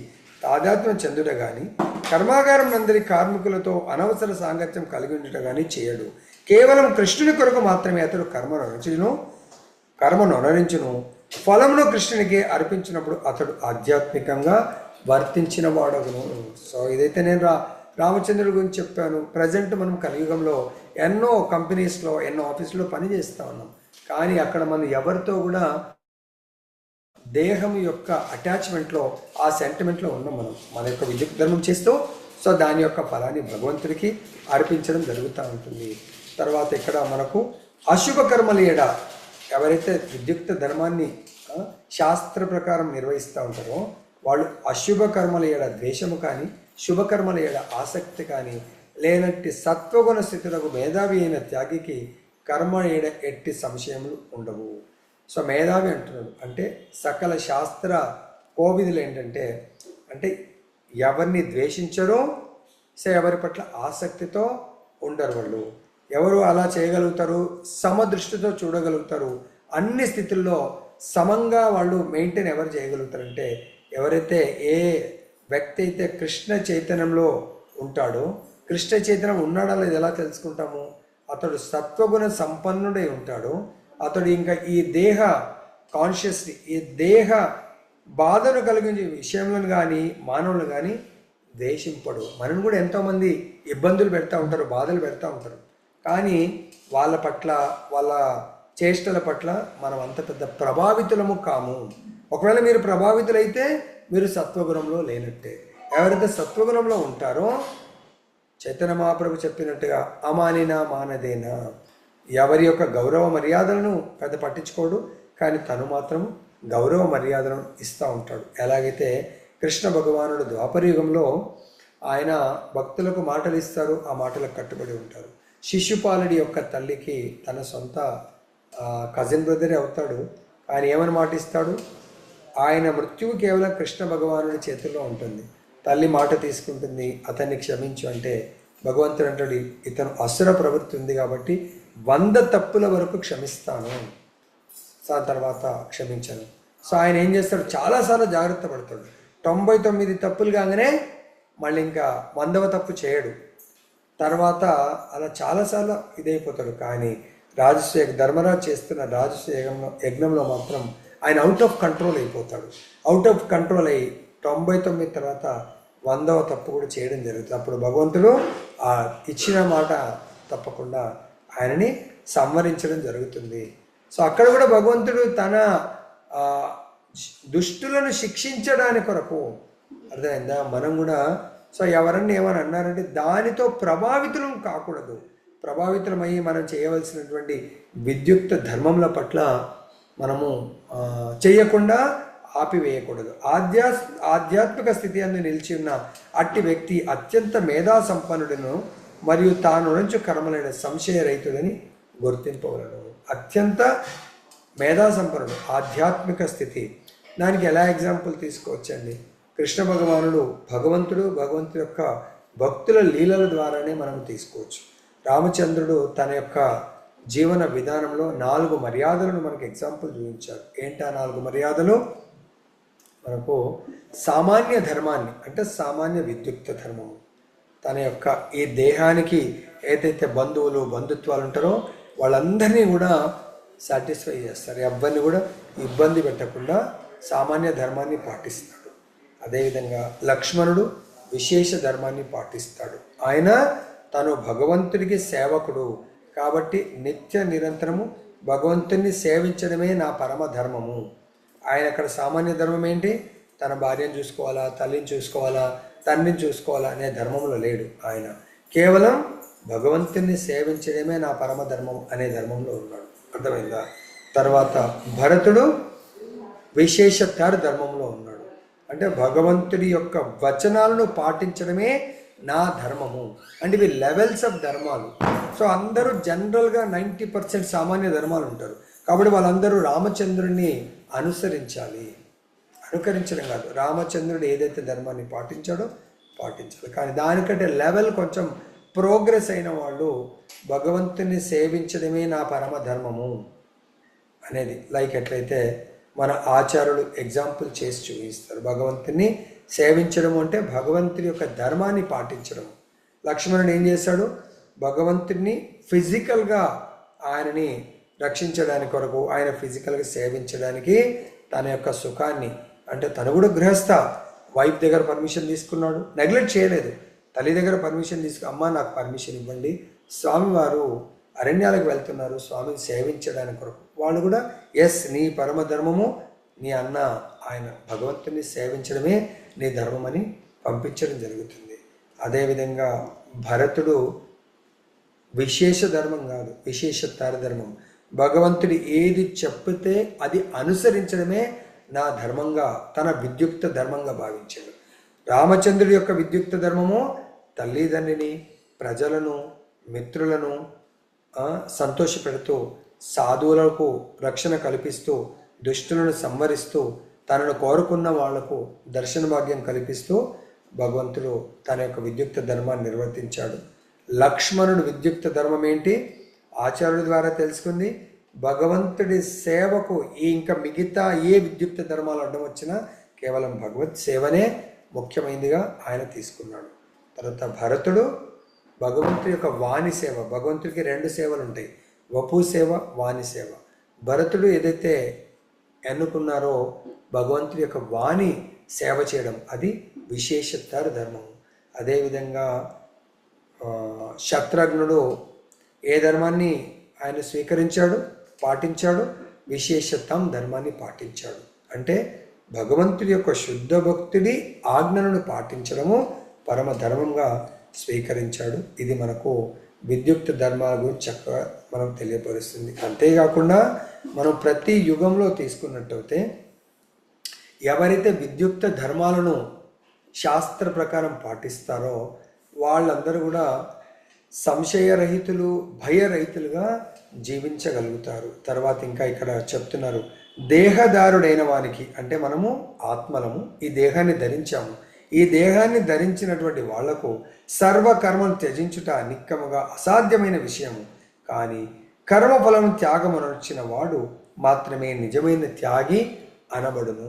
తాదాత్మ్యం చెందుట గాని, కర్మాగారం నందరి కార్మికులతో అనవసర సాంగత్యం కలిగి ఉండట గాని చేయడు. కేవలం కృష్ణుని కొరకు మాత్రమే అతడు కర్మను అనుసరించును. ఫలమును కృష్ణునికి అర్పించినప్పుడు అతడు ఆధ్యాత్మికంగా వర్తించిన వాడగును. సో ఇదైతే నేను రామచంద్రుడి గురించి చెప్పాను. ప్రజెంట్ మనం కలియుగంలో ఎన్నో కంపెనీస్లో, ఎన్నో ఆఫీసులో పని చేస్తూ ఉన్నాం. కానీ అక్కడ మనం ఎవరితో కూడా దేహం యొక్క అటాచ్మెంట్లో, ఆ సెంటిమెంట్లో ఉన్నాం. మన యొక్క విద్యుత్ ధర్మం చేస్తూ సో దాని యొక్క ఫలాన్ని భగవంతుడికి అర్పించడం జరుగుతూ ఉంటుంది. తర్వాత ఇక్కడ మనకు అశుభ కర్మల ఏడ ఎవరైతే విద్యుక్త ధర్మాన్ని శాస్త్ర ప్రకారం నిర్వహిస్తూ ఉంటారో వాళ్ళు అశుభ కర్మల ఏడ ద్వేషము కానీ, శుభకర్మల ఏడ ఆసక్తి కానీ లేనట్టి సత్వగుణ స్థితులకు మేధావి అయిన త్యాగికి కర్మ ఏడ ఎట్టి సంశయములు ఉండవు. సో మేధావి అంటున్నాడు అంటే సకల శాస్త్ర కోవిదులు ఏంటంటే ఎవరిని ద్వేషించరో, సో ఎవరి పట్ల ఆసక్తితో ఉండరు. వాళ్ళు ఎవరు అలా చేయగలుగుతారు, సమదృష్టితో చూడగలుగుతారు. అన్ని స్థితుల్లో సమంగా వాళ్ళు మెయింటైన్ ఎవరు చేయగలుగుతారంటే ఎవరైతే ఏ వ్యక్తి అయితే కృష్ణ చైతన్యంలో ఉంటాడో, కృష్ణ చైతన్యం ఉన్నాడో లేదు ఎలా తెలుసుకుంటాము? అతడు సత్వగుణ సంపన్నుడై ఉంటాడు. అతడు ఇంకా ఈ దేహ కాన్షియస్లీ, ఈ దేహ బాధను కలిగించే విషయంలో కానీ మానవులు కానీ ద్వేషింపడు. మనం కూడా ఎంతోమంది ఇబ్బందులు పెడతా ఉంటారు, బాధలు పెడతా ఉంటారు. కానీ వాళ్ళ పట్ల, వాళ్ళ చేష్టల పట్ల మనం అంత పెద్ద ప్రభావితులము కాము. ఒకవేళ మీరు ప్రభావితులైతే మీరు సత్వగుణంలో లేనట్టే. ఎవరైతే సత్వగుణంలో ఉంటారో చైతన్య మహాప్రభు చెప్పినట్టుగా అమానినా మానదేనా, ఎవరి యొక్క గౌరవ మర్యాదలను పెద్ద పట్టించుకోడు, కానీ తను మాత్రం గౌరవ మర్యాదలను ఇస్తూ ఉంటాడు. ఎలాగైతే కృష్ణ భగవానుడు ద్వాపరయుగంలో ఆయన భక్తులకు మాటలు ఇస్తారు, ఆ మాటలకు కట్టుబడి ఉంటారు. శిశుపాలుడి యొక్క తల్లికి తన సొంత కజిన్ బ్రదరే అవుతాడు, ఆయన ఏమని మాటిస్తాడు? ఆయన మృత్యువు కేవలం కృష్ణ భగవానుడి చేతుల్లో ఉంటుంది. తల్లి మాట తీసుకుంటుంది, అతన్ని క్షమించు అంటే భగవంతుడు అంటాడు ఇతను అసుర ప్రవృత్తి ఉంది కాబట్టి 100 తప్పుల వరకు క్షమిస్తాను, దాని తర్వాత క్షమించను. సో ఆయన ఏం చేస్తాడు? చాలాసార్లు జాగ్రత్త పడతాడు. 99 తప్పులు కాగానే మళ్ళీ ఇంకా 100వ తప్పు చేయడు. తర్వాత అలా చాలాసార్లు ఇదైపోతాడు. కానీ ధర్మరాజు చేస్తున్న రాజసూయ యజ్ఞంలో మాత్రం ఆయన అవుట్ ఆఫ్ కంట్రోల్ అయిపోతాడు. అవుట్ ఆఫ్ కంట్రోల్ అయ్యి 99 తర్వాత 100వ తప్పు కూడా చేయడం జరుగుతుంది. అప్పుడు భగవంతుడు ఆ ఇచ్చిన మాట తప్పకుండా ఆయనని సంవరించడం జరుగుతుంది. సో అక్కడ కూడా భగవంతుడు తన దుష్టులను శిక్షించడానికి కొరకు, అర్థమైందా? మనం కూడా సో ఎవరన్నా ఏమని అన్నారంటే దానితో ప్రభావితులం కాకూడదు. ప్రభావితమయ్యి మనం చేయవలసినటువంటి విద్యుక్త ధర్మముల పట్ల మనము చేయకుండా ఆపివేయకూడదు. ఆధ్యాత్మిక స్థితి అందు నిలిచి ఉన్న అట్టి వ్యక్తి అత్యంత మేధా సంపన్నుడును మరియు తాను నుంచి కర్మలైన సంశయ రహితుడని గుర్తింపవలను. అత్యంత మేధా సంపన్నుడు, ఆధ్యాత్మిక స్థితి. దానికి ఎలా ఎగ్జాంపుల్ తీసుకోవచ్చండి? కృష్ణ భగవానుడు భగవంతుడు, భగవంతుడి యొక్క భక్తుల లీలల ద్వారానే మనం తీసుకోవచ్చు. రామచంద్రుడు తన యొక్క జీవన విధానంలో 4 మర్యాదలను మనకు ఎగ్జాంపుల్ చూపించారు. ఏంటి ఆ 4 మర్యాదలు? మనకు సామాన్య ధర్మాన్ని, అంటే సామాన్య విద్యుక్త ధర్మము, తన యొక్క ఈ దేహానికి ఏదైతే బంధువులు బంధుత్వాలు ఉంటారో వాళ్ళందరినీ కూడా సాటిస్ఫై చేస్తారు. ఎవరిని కూడా ఇబ్బంది పెట్టకుండా సామాన్య ధర్మాన్ని పాటిస్తాడు. అదేవిధంగా లక్ష్మణుడు విశేష ధర్మాన్ని పాటిస్తాడు. ఆయన తను భగవంతుడికి సేవకుడు కాబట్టి నిత్య నిరంతరము భగవంతుని సేవించడమే నా పరమ ధర్మము. ఆయన అక్కడ సామాన్య ధర్మం ఏంటి? తన భార్యను చూసుకోవాలా, తల్లిని చూసుకోవాలా, తండ్రిని చూసుకోవాలా అనే ధర్మంలో లేడు. ఆయన కేవలం భగవంతుని సేవించడమే నా పరమ ధర్మం అనే ధర్మంలో ఉన్నాడు. అర్థమైందా? తర్వాత భరతుడు విశేషతర ధర్మంలో ఉన్నాడు. అంటే భగవంతుడి యొక్క వచనాలను పాటించడమే నా ధర్మము. అంటే ఇవి లెవెల్స్ ఆఫ్ ధర్మాలు. సో అందరూ జనరల్గా 90% సామాన్య ధర్మాలు ఉంటారు. కాబట్టి వాళ్ళందరూ రామచంద్రుడిని అనుసరించాలి. అనుకరించడం కాదు, రామచంద్రుడు ఏదైతే ధర్మాన్ని పాటించాడో పాటించాలి. కానీ దానికంటే లెవెల్ కొంచెం ప్రోగ్రెస్ అయిన వాళ్ళు భగవంతుని సేవించడమే నా పరమ ధర్మము అనేది, లైక్ ఎట్లయితే మన ఆచార్యులు ఎగ్జాంపుల్ చేసి చూపిస్తారు. భగవంతుని సేవించడం అంటే భగవంతుని యొక్క ధర్మాన్ని పాటించడం. లక్ష్మణుడు ఏం చేశాడు? భగవంతుని ఫిజికల్గా ఆయనని రక్షించడానికి కొరకు, ఆయన ఫిజికల్గా సేవించడానికి తన యొక్క సుఖాన్ని, అంటే తను కూడా గృహస్థ, వైఫ్ దగ్గర పర్మిషన్ తీసుకున్నాడు, నెగ్లెక్ట్ చేయలేదు. తల్లి దగ్గర పర్మిషన్ అమ్మ నాకు పర్మిషన్ ఇవ్వండి, స్వామివారు అరణ్యాలకు వెళ్తున్నారు స్వామిని సేవించడానికి కొరకు. వాళ్ళు కూడా ఎస్, నీ పరమ ధర్మము నీ అన్న ఆయన భగవంతుని సేవించడమే నీ ధర్మం అని పంపించడం జరుగుతుంది. అదేవిధంగా భరతుడు విశేష ధర్మం కాదు, విశేషతర ధర్మం. భగవంతుడు ఏది చెప్తే అది అనుసరించడమే నా ధర్మంగా, తన విద్యుక్త ధర్మంగా భావించాడు. రామచంద్రుడి యొక్క విద్యుక్త ధర్మము తల్లిదండ్రిని, ప్రజలను, మిత్రులను సంతోషపెడుతూ, సాధువులకు రక్షణ కల్పిస్తూ, దుష్టులను సంవరిస్తూ, తనను కోరుకున్న వాళ్లకు దర్శన భాగ్యం కల్పిస్తూ భగవంతుడు తన యొక్క విద్యుక్త ధర్మాన్ని నిర్వర్తించాడు. లక్ష్మణుడు విద్యుక్త ధర్మం ఏంటి? ఆచార్యుడి ద్వారా తెలుసుకుంది. భగవంతుడి సేవకు ఇంకా మిగతా ఏ విద్యుక్త ధర్మాలు అడ్డం వచ్చినా కేవలం భగవత్ సేవనే ముఖ్యమైనదిగా ఆయన తీసుకున్నాడు. తర్వాత భరతుడు భగవంతుడి యొక్క వాణి సేవ. భగవంతుడికి 2 సేవలు ఉంటాయి, వపు సేవ, వాణి సేవ. భరతుడు ఏదైతే ఎన్నుకున్నారో భగవంతుడి యొక్క వాణి సేవ చేయడం, అది విశేషతర ధర్మం. అదేవిధంగా శత్రుఘ్నుడు ఏ ధర్మాన్ని ఆయన స్వీకరించాడు, పాటించాడు? విశేషతం ధర్మాన్ని పాటించాడు. అంటే భగవంతుడి యొక్క శుద్ధ భక్తుడి ఆజ్ఞలను పాటించడము పరమ ధర్మంగా స్వీకరించాడు. ఇది మనకు విద్యుక్త ధర్మాల గురించి చక్కగా మనం తెలియపరుస్తుంది. అంతేకాకుండా మనం ప్రతి యుగంలో తీసుకున్నట్టయితే ఎవరైతే విద్యుక్త ధర్మాలను శాస్త్ర ప్రకారం పాటిస్తారో వాళ్ళందరూ కూడా సంశయరహితులు, భయరహితులుగా జీవించగలుగుతారు. తర్వాత ఇంకా ఇక్కడ చెప్తున్నారు, దేహదారుడైన వానికి, అంటే మనము ఆత్మలము, ఈ దేహాన్ని ధరించాము. ఈ దేహాన్ని ధరించినటువంటి వాళ్లకు సర్వకర్మను త్యజించుట నిక్కముగా అసాధ్యమైన విషయము. కానీ కర్మఫలం త్యాగమనొచ్చిన వాడు మాత్రమే నిజమైన త్యాగి అనబడును.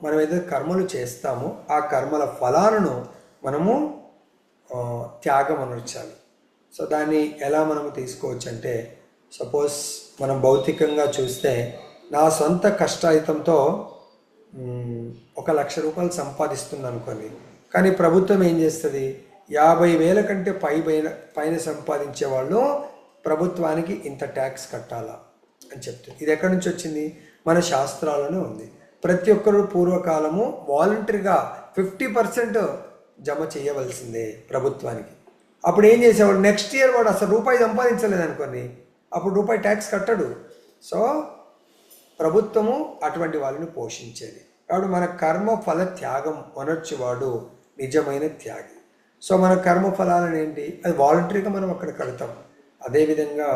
మనం ఏదైతే కర్మలు చేస్తామో ఆ కర్మల ఫలాలను మనము త్యాగం అనర్చాలి. సో దాన్ని ఎలా మనము తీసుకోవచ్చు అంటే, సపోజ్ మనం భౌతికంగా చూస్తే నా సొంత కష్టాయితంతో 1,00,000 రూపాయలు సంపాదిస్తుంది అనుకోని, కానీ ప్రభుత్వం ఏం చేస్తుంది? 50,000 కంటే పైన సంపాదించే వాళ్ళు ప్రభుత్వానికి ఇంత ట్యాక్స్ కట్టాలా అని చెప్తుంది. ఇది ఎక్కడి నుంచి వచ్చింది? మన శాస్త్రాల్లోనే ఉంది. ప్రతి ఒక్కరు పూర్వకాలము వాలంటరీగా 50% జమ చేయవలసిందే ప్రభుత్వానికి. అప్పుడు ఏం చేసేవాడు? నెక్స్ట్ ఇయర్ వాడు అసలు రూపాయి సంపాదించలేదు అనుకోని, అప్పుడు రూపాయి ట్యాక్స్ కట్టడు. సో ప్రభుత్వము అటువంటి వాళ్ళని పోషించేది. కాబట్టి మన కర్మ ఫల త్యాగం అనొచ్చువాడు నిజమైన త్యాగి. సో మన కర్మ ఫలాలను ఏంటి? అది వాలంటరీగా మనం అక్కడ కడతాం. అదేవిధంగా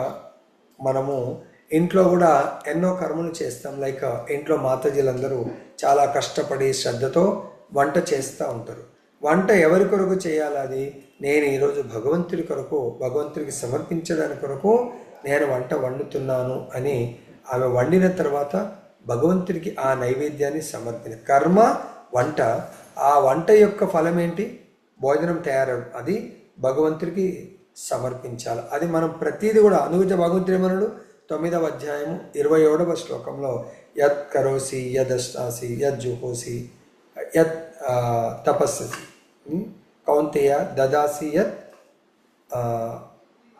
మనము ఇంట్లో కూడా ఎన్నో కర్మలు చేస్తాం. లైక్ ఇంట్లో మాతాజీలందరూ చాలా కష్టపడి శ్రద్ధతో వంట చేస్తూ ఉంటారు. వంట ఎవరి కొరకు చేయాలి? అది నేను ఈరోజు భగవంతుడి కొరకు, భగవంతుడికి సమర్పించడానికి కొరకు నేను వంట వండుతున్నాను అని ఆమె వండిన తర్వాత భగవంతుడికి ఆ నైవేద్యాన్ని కర్మ వంట. ఆ వంట యొక్క ఫలం ఏంటి? భోజనం తయారవడం. అది భగవంతుడికి సమర్పించాలి. అది మనం ప్రతిదీ కూడా అందుగురించి భగవంతుడు ఏమన్నాడు? 9వ అధ్యాయము 27వ శ్లోకంలో యత్ కరోసి యదష్టాసి యజ్జుహోసి యత్ తపస్ససి కౌంతేయ దదాసి యత్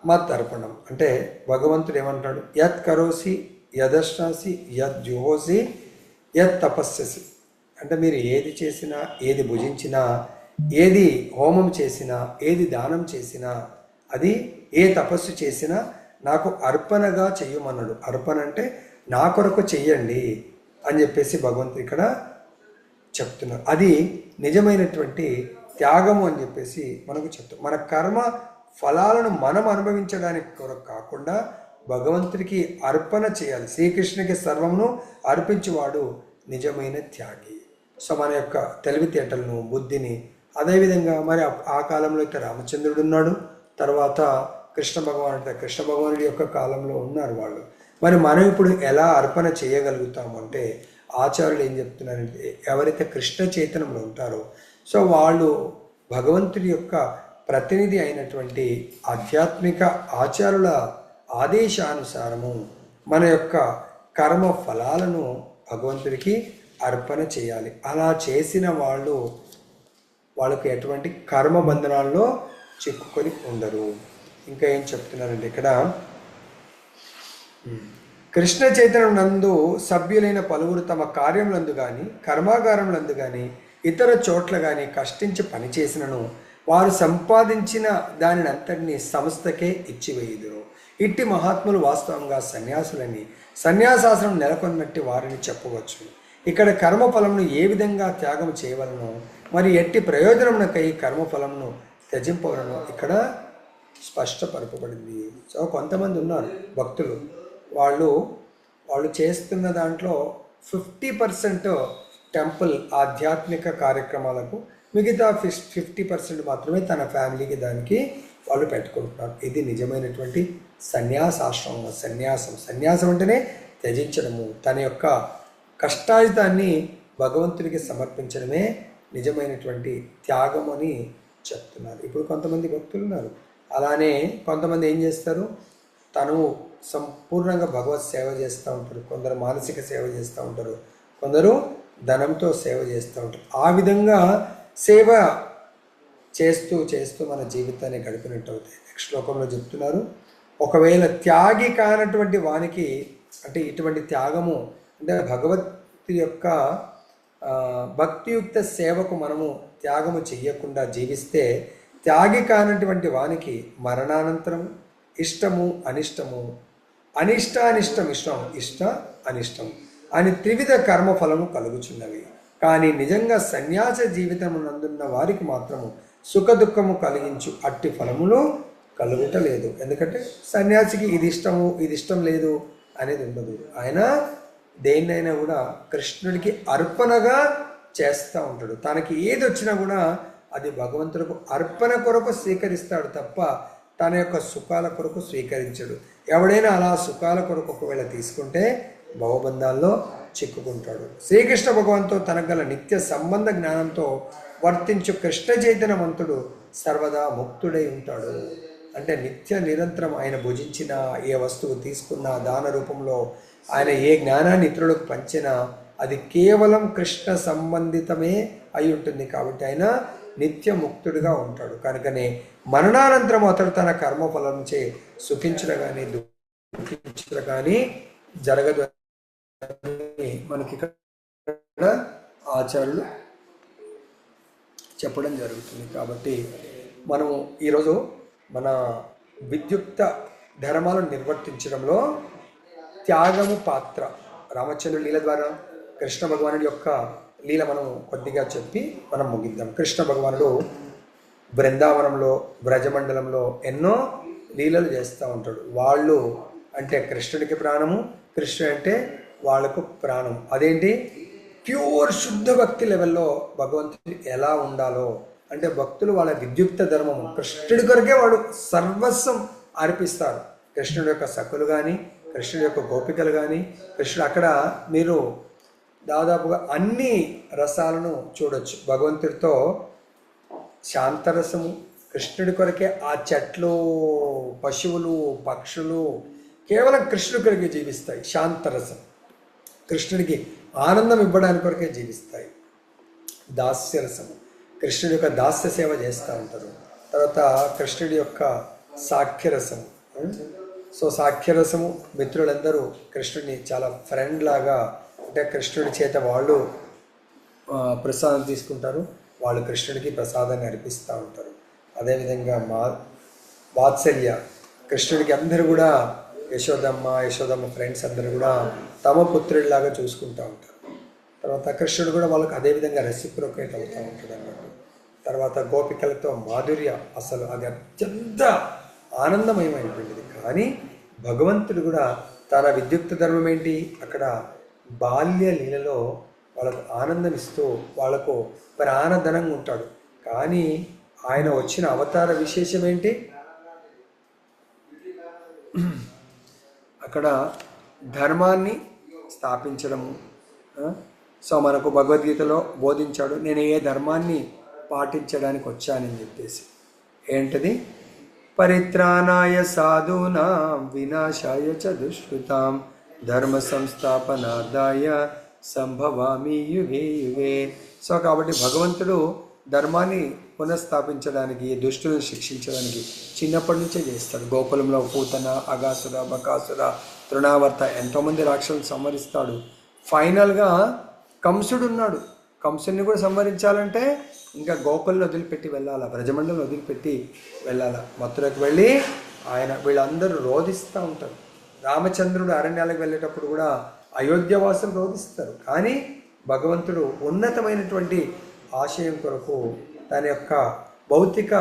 మత్ అర్పణం. అంటే భగవంతుడు ఏమంటాడు? యత్ కరోసి యదష్టాసి యజ్జుహోసి యత్ తపస్ససి. అంటే మీరు ఏది చేసినా, ఏది భుజించినా, ఏది హోమం చేసినా, ఏది దానం చేసినా, అది ఏ తపస్సు చేసినా నాకు అర్పణగా చెయ్యమన్నాడు. అర్పణ అంటే నా కొరకు చెయ్యండి అని చెప్పేసి భగవంతుడు ఇక్కడ చెప్తున్నారు. అది నిజమైనటువంటి త్యాగము అని చెప్పేసి మనకు చెప్తాం. మన కర్మ ఫలాలను మనం అనుభవించడానికి కొరకు కాకుండా భగవంతుడికి అర్పణ చేయాలి. శ్రీకృష్ణునికి సర్వమును అర్పించేవాడు నిజమైన త్యాగి. సో మన యొక్క తెలివితేటలను, బుద్ధిని, అదేవిధంగా మరి ఆ కాలంలో అయితే రామచంద్రుడు ఉన్నాడు, తర్వాత కృష్ణ భగవానుడి యొక్క కాలంలో ఉన్నారు వాళ్ళు. మరి మనం ఇప్పుడు ఎలా అర్పణ చేయగలుగుతాము అంటే ఆచార్యులు ఏం చెప్తున్నారంటే ఎవరైతే కృష్ణ చైతన్యంలో ఉంటారో సో వాళ్ళు భగవంతుడి యొక్క ప్రతినిధి అయినటువంటి ఆధ్యాత్మిక ఆచారుల ఆదేశానుసారము మన యొక్క కర్మ ఫలాలను భగవంతుడికి అర్పణ చేయాలి. అలా చేసిన వాళ్ళకి ఎటువంటి కర్మ బంధనాల్లో చిక్కుకొని ఉండరు. ఇంకా ఏం చెప్తున్నారంటే ఇక్కడ కృష్ణ చైతన్యం నందు సభ్యులైన పలువురు తమ కార్యములందు కానీ కర్మాగారములందు కానీ ఇతర చోట్ల కానీ కష్టించి పనిచేసినను వారు సంపాదించిన దానిని అంతటినీ సంస్థకే ఇచ్చివేయుదురు. ఇట్టి మహాత్ములు వాస్తవంగా సన్యాసులని సన్యాసాసనం నెలకొన్నట్టు వారిని చెప్పవచ్చు. ఇక్కడ కర్మఫలమును ఏ విధంగా త్యాగం చేయవలనో మరి ఎట్టి ప్రయోజనమునకై కర్మఫలమును త్యజింపవలనో ఇక్కడ స్పష్టపరపబడింది. సో కొంతమంది ఉన్నారు భక్తులు, వాళ్ళు చేస్తున్న దాంట్లో 50% టెంపుల్ ఆధ్యాత్మిక కార్యక్రమాలకు, మిగతా 50% మాత్రమే తన ఫ్యామిలీకి దానికి వాళ్ళు పెట్టుకుంటున్నారు. ఇది నిజమైనటువంటి సన్యాసాశ్రమం. సన్యాసం అంటేనే త్యజించడము, తన యొక్క కష్టాజితాన్ని భగవంతుడికి సమర్పించడమే నిజమైనటువంటి త్యాగం అని చెప్తున్నారు. ఇప్పుడు కొంతమంది భక్తులు ఉన్నారు. అలానే కొంతమంది ఏం చేస్తారు, తను సంపూర్ణంగా భగవత్ సేవ చేస్తూ ఉంటారు, కొందరు మానసిక సేవ చేస్తూ ఉంటారు, కొందరు ధనంతో సేవ చేస్తూ ఉంటారు. ఆ విధంగా సేవ చేస్తూ మన జీవితాన్ని గడిపినట్టు అవుతాయి. నెక్స్ట్ శ్లోకంలో చెప్తున్నారు, ఒకవేళ త్యాగి కానటువంటి వానికి, అంటే ఇటువంటి త్యాగము అంటే భగవత్ యొక్క భక్తియుక్త సేవకు మనము త్యాగము చెయ్యకుండా జీవిస్తే త్యాగి కానటువంటి వానికి మరణానంతరం ఇష్టము అనిష్టము, అనిష్టానిష్టం ఇష్ట అనిష్టం అని త్రివిధ కర్మఫలము కలుగుచున్నవి. కానీ నిజంగా సన్యాస జీవితమునందున్న వారికి మాత్రము సుఖ దుఃఖము కలిగించు అట్టి ఫలములు కలుగుటలేదు. ఎందుకంటే సన్యాసికి ఇది ఇష్టము ఇది ఇష్టం లేదు అనేది ఉండదు. ఆయన దేన్నైనా కూడా కృష్ణుడికి అర్పణగా చేస్తూ ఉంటాడు. తనకి ఏది వచ్చినా కూడా అది భగవంతుడికి అర్పణ కొరకు స్వీకరిస్తాడు తప్ప తన యొక్క సుఖాల కొరకు స్వీకరించడు. ఎవడైనా అలా సుఖాల కొరకు ఒకవేళ తీసుకుంటే భవబంధాల్లో చిక్కుకుంటాడు. శ్రీకృష్ణ భగవంతుతో తనకు గల నిత్య సంబంధ జ్ఞానంతో వర్తించు కృష్ణ చైతన్యవంతుడు సర్వదా ముక్తుడై ఉంటాడు. అంటే నిత్య నిరంతరం ఆయన భుజించిన ఏ వస్తువు తీసుకున్నా దాన రూపంలో ఆయన ఏ జ్ఞానాన్ని ఇతరులకు పంచినా అది కేవలం కృష్ణ సంబంధితమే అయి ఉంటుంది. కాబట్టి ఆయన నిత్య ముక్తుడిగా ఉంటాడు. కనుకనే మరణానంతరం అతడు తన కర్మఫలం చే సుఖించడం కానీ దుఃఖించడం కానీ జరగదు అని మనకి ఇక్కడ ఆచార్యులు చెప్పడం జరుగుతుంది. కాబట్టి మనము ఈరోజు మన విద్యుక్త ధర్మాలను నిర్వర్తించడంలో త్యాగము పాత్ర రామచంద్రుడి లీల ద్వారా కృష్ణ భగవానుడి యొక్క లీల మనం కొద్దిగా చెప్పి మనం ముగిద్దాం. కృష్ణ భగవానుడు బృందావనంలో బ్రజమండలంలో ఎన్నో లీలలు చేస్తూ ఉంటాడు. వాళ్ళు అంటే కృష్ణుడికి ప్రాణము, కృష్ణుడు అంటే వాళ్ళకు ప్రాణం. అదేంటి ప్యూర్ శుద్ధ భక్తి లెవెల్లో భగవంతుడు ఎలా ఉండాలో అంటే భక్తులు వాళ్ళ విద్యుక్త ధర్మము కృష్ణుడి కొరకే వాడు సర్వస్వం అర్పిస్తారు. కృష్ణుడి యొక్క సఖులు కానీ, కృష్ణుడి యొక్క గోపికలు కానీ, కృష్ణుడు అక్కడ మీరు దాదాపుగా అన్ని రసాలను చూడొచ్చు. భగవంతుడితో శాంతరసము, కృష్ణుడి కొరకే ఆ చెట్లు, పశువులు, పక్షులు కేవలం కృష్ణుడి కొరకే జీవిస్తాయి. శాంతరసం కృష్ణుడికి ఆనందం ఇవ్వడానికి కొరకే జీవిస్తాయి. దాస్యరసము కృష్ణుడి యొక్క దాస్య సేవ చేస్తూ ఉంటారు. తర్వాత కృష్ణుడి యొక్క సాఖ్యరసము. సో సాఖ్యరసము మిత్రులందరూ కృష్ణుడిని చాలా ఫ్రెండ్ లాగా, అంటే కృష్ణుడి చేత వాళ్ళు ప్రసాదం తీసుకుంటారు, వాళ్ళు కృష్ణుడికి ప్రసాదాన్ని అర్పిస్తూ ఉంటారు. అదేవిధంగా వాత్సల్య కృష్ణుడికి అందరూ కూడా యశోదమ్మ ఫ్రెండ్స్ అందరూ కూడా తమ పుత్రుడిలాగా చూసుకుంటూ ఉంటారు. తర్వాత కృష్ణుడు కూడా వాళ్ళకి అదేవిధంగా రెసిప్రోకేట్ అవుతూ ఉంటాడు అన్నమాట. తర్వాత గోపికలతో మాధుర్య, అసలు అది అత్యంత ఆనందమయమైనటువంటిది. కానీ భగవంతుడు కూడా తన విద్యుక్త ధర్మం ఏంటి, అక్కడ బాల్య లీలలో వాళ్ళకు ఆనందం ఇస్తూ వాళ్ళకు ప్రాణధనంగా ఉంటాడు. కానీ ఆయన వచ్చిన అవతార విశేషం ఏంటి, అక్కడ ధర్మాన్ని స్థాపించడము. సో మనకు భగవద్గీతలో బోధించాడు, నేను ఏ ధర్మాన్ని పాటించడానికి వచ్చానని చెప్పేసి. ఏంటది, పరిత్రాణాయ సాధూనాం వినాశాయ చ దుష్కృతాం ధర్మ సంస్థాపనార్థాయ సంభవామి యుగే యుగే. సో కాబట్టి భగవంతుడు ధర్మాన్ని పునఃస్థాపించడానికి, దుష్టులను శిక్షించడానికి చిన్నప్పటి నుంచే చేస్తాడు. గోకులంలో పూతన, అగాసుర, బకాసుర, తృణావర్త ఎంతోమంది రాక్షసులను సంహరిస్తాడు. ఫైనల్గా కంసుడు ఉన్నాడు, కంసుని కూడా సంహరించాలంటే ఇంకా గోకులను వదిలిపెట్టి వెళ్ళాలా, బ్రజమండలం వదిలిపెట్టి వెళ్ళాలా, మథురకు వెళ్ళి ఆయన వీళ్ళందరూ రోధిస్తూ ఉంటారు. రామచంద్రుడు అరణ్యాలకు వెళ్ళేటప్పుడు కూడా అయోధ్యవాసులు రోధిస్తారు. కానీ భగవంతుడు ఉన్నతమైనటువంటి ఆశయం కొరకు తన యొక్క భౌతిక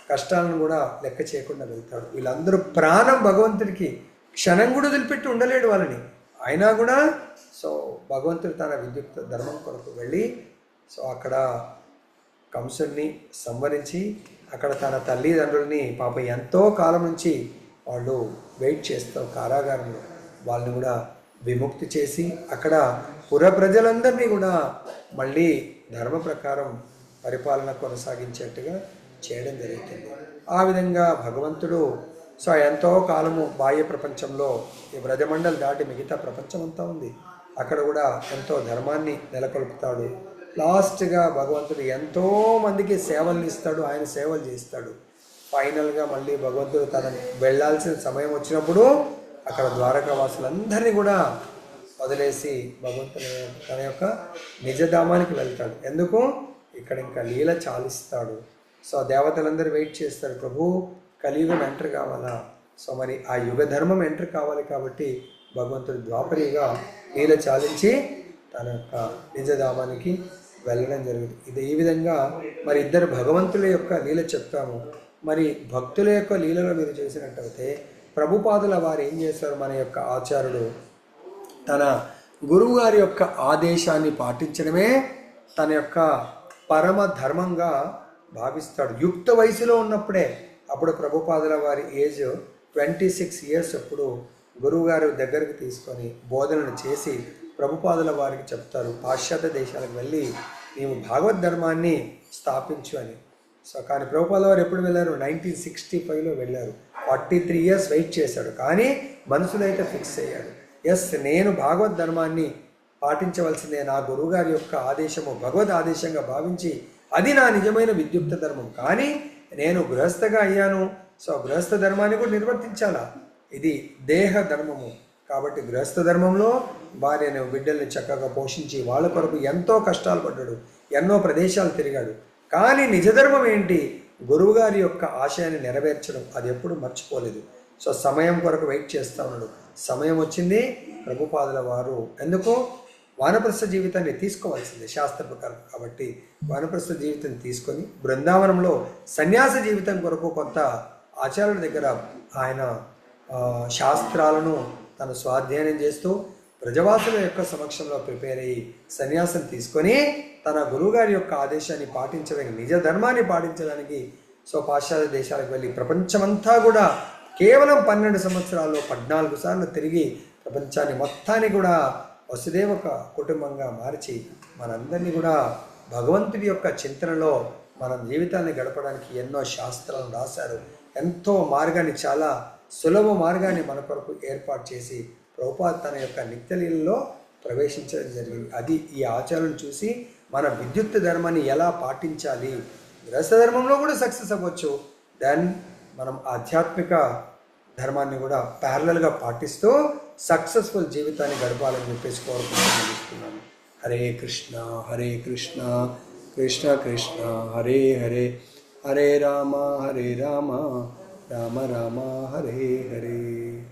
కష్టాలను కూడా లెక్క చేయకుండా వెళ్తాడు. వీళ్ళందరూ ప్రాణం భగవంతుడికి క్షణం కూడా వదిలిపెట్టి ఉండలేడు వాళ్ళని. అయినా కూడా సో భగవంతుడు తన విద్యుక్త ధర్మం కొరకు వెళ్ళి సో అక్కడ కంసుడిని సంహరించి అక్కడ తన తల్లిదండ్రుల్ని పాప ఎంతో కాలం నుంచి వాళ్ళు వెయిట్ చేస్తావు కారాగారంలో, వాళ్ళని కూడా విముక్తి చేసి అక్కడ పుర ప్రజలందరినీ కూడా మళ్ళీ ధర్మ ప్రకారం పరిపాలన కొనసాగించేట్టుగా చేయడం జరుగుతుంది. ఆ విధంగా భగవంతుడు సో ఎంతో కాలము బాహ్య ప్రపంచంలో ఈ బ్రజమండలి దాటి మిగతా ప్రపంచం అంతా ఉంది, అక్కడ కూడా ఎంతో ధర్మాన్ని నెలకొల్పుతాడు. లాస్ట్గా భగవంతుడు ఎంతో మందికి సేవలు ఇస్తాడు, ఆయన సేవలు చేస్తాడు. ఫైనల్గా మళ్ళీ భగవంతుడు తన వెళ్ళాల్సిన సమయం వచ్చినప్పుడు అక్కడ ద్వారకావాసులందరినీ కూడా వదిలేసి భగవంతుని తన యొక్క నిజధామానికి వెళ్తాడు. ఎందుకు, ఇక్కడ ఇంకా లీల చాలిస్తాడు. సో దేవతలందరూ వెయిట్ చేస్తారు, ప్రభు కలియుగం ఎంటర్ కావాలా, సో మరి ఆ యుగ ధర్మం ఎంటర్ కావాలి కాబట్టి భగవంతుడు ద్వాపరిగా లీల చాలించి తన యొక్క నిజధామానికి వెళ్ళడం జరుగుతుంది. ఇది ఈ విధంగా మరి ఇద్దరు భగవంతుల యొక్క లీల చెప్తాము. మరి భక్తుల యొక్క లీలలో మీరు చేసినట్టయితే ప్రభుపాదుల వారు ఏం చేస్తారు, మన యొక్క ఆచార్యుడు తన గురువు గారి యొక్క ఆదేశాన్ని పాటించడమే తన యొక్క పరమ ధర్మంగా భావిస్తాడు. యుక్త వయసులో ఉన్నప్పుడే, అప్పుడు ప్రభుపాదుల వారి ఏజ్ 26 years అప్పుడు గురువుగారు దగ్గరికి తీసుకొని బోధనలు చేసి ప్రభుపాదుల వారికి చెప్తారు, పాశ్చాత్య దేశాలకు వెళ్ళి నీవు భాగవత్ ధర్మాన్ని స్థాపించు అని. సో కానీ ప్రభుపాదుల వారు ఎప్పుడు వెళ్ళారు, 1965లో వెళ్ళారు. 43 years వెయిట్ చేశాడు. కానీ మనసులో అయితే ఫిక్స్ అయ్యాడు, ఎస్ నేను భాగవత్ ధర్మాన్ని పాటించవలసిందే, నా గురువుగారి యొక్క ఆదేశము భగవద్ ఆదేశంగా భావించి అది నా నిజమైన విద్యుక్త ధర్మం. కానీ నేను గృహస్థగా అయ్యాను, సో గృహస్థ ధర్మాన్ని కూడా నిర్వర్తించాలా, ఇది దేహ ధర్మము. కాబట్టి గృహస్థ ధర్మంలో భార్యను బిడ్డల్ని చక్కగా పోషించి వాళ్ళ కొరకు ఎంతో కష్టాలు పడ్డాడు, ఎన్నో ప్రదేశాలు తిరిగాడు. కానీ నిజధర్మం ఏంటి, గురువుగారి యొక్క ఆశయాన్ని నెరవేర్చడం, అది ఎప్పుడు మర్చిపోలేదు. సో సమయం కొరకు వెయిట్ చేస్తూ ఉన్నాడు. సమయం వచ్చింది, ప్రభుపాదుల వారు ఎందుకు వానప్రస్థ జీవితాన్ని తీసుకోవాల్సిందే శాస్త్ర ప్రకారం. కాబట్టి వానప్రస్థ జీవితం తీసుకొని బృందావనంలో సన్యాస జీవితం కొరకు కొంత ఆచార్యుల దగ్గర ఆయన శాస్త్రాలను తను స్వాధ్యయనం చేస్తూ బ్రజవాసుల యొక్క సమక్షంలో ప్రిపేర్ అయ్యి సన్యాసం తీసుకొని తన గురువుగారి యొక్క ఆదేశాన్ని పాటించడానికి, నిజ ధర్మాన్ని పాటించడానికి పాశ్చాత్య దేశాలకు వెళ్ళి ప్రపంచమంతా కూడా కేవలం 12 సంవత్సరాల్లో 14 సార్లు తిరిగి ప్రపంచాన్ని మొత్తాన్ని కూడా వసుదేవ ఒక కుటుంబంగా మార్చి మనందరినీ కూడా భగవంతుడి యొక్క చింతనలో మన జీవితాన్ని గడపడానికి ఎన్నో శాస్త్రాలను రాశారు. ఎంతో మార్గాన్ని, చాలా సులభ మార్గాన్ని మన కొరకు ఏర్పాటు చేసి ప్రభుపాద తన యొక్క నిత్యలీలలో ప్రవేశించడం జరిగింది. అది ఈ ఆచారం చూసి మన విద్యుత్ ధర్మాన్ని ఎలా పాటించాలి, గృహస్థ ధర్మంలో కూడా సక్సెస్ అవ్వచ్చు, దెన్ మనం ఆధ్యాత్మిక ధర్మాన్ని కూడా ప్యారలల్గా పాటిస్తూ సక్సెస్ఫుల్ జీవితాన్ని గడపాలని చెప్పేసి కోరుకుంటున్నాను. హరే కృష్ణ కృష్ణ కృష్ణ హరే హరే, హరే రామ రామ రామ హరే హరే.